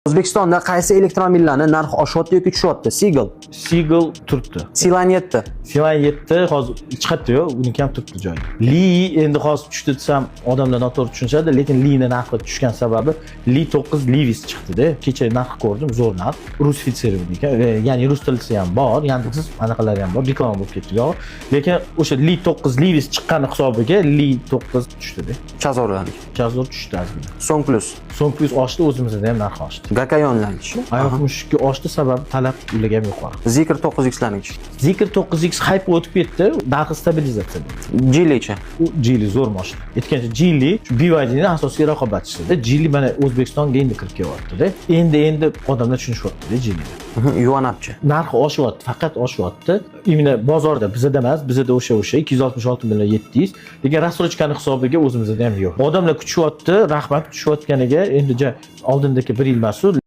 O'zbekistonda qaysi elektromobillarning narxi oshyapti yoki tushyapti? Seagull turibdi. Silan 7. Silan 7 hozir chiqadi-yu, uniki ham turibdi joyi. Li endi hozir tushdi desam, odamlar noto'g'ri tushunishadi, lekin Li'ni narxi tushgan sababi Li 9 Livis chiqdi-da. Kecha narx ko'rdim, zo'r narx. Rusifitsirovanный ekan. Ya'ni rus tilisi ham bor, Yandex anaqalari ham bor, reklama bo'lib ketdi-ku. Lekin o'sha Li 9 Livis chiqqani hisobiga Li 9 tushdi-da. Chazorlandik. Chazor tushdi ozgina. So'ng plus. So'ng plus oshdi, o'zimizda ham narx oshdi. Gakayonlandik. Oyoq mushukka oshdi, sababi talab ularga ham yuqori. Zikr 9X'larniki. Zikr 9X hype o'tib ketdi, narxi stabilizatsiya. Geelycha. U Geely zo'r mashina. Aytgancha Geely BYD'ning asosiy raqobatchisi. Geely mana O'zbekistonga endi kirib kelyapti-da. Endi odamlar tushunishyapti-da Geelyni. Yuvanapchi. Narxi oshyapti, faqat oshyapti. Imina bozorda bizda emas, bizda o'sha 266 million 700, lekin rassrochkani hisobiga o'zimizda ham yo'q. Odamlar kutishyapti, raqbat tushayotganiga endi oldindagi 1 yil mas'ul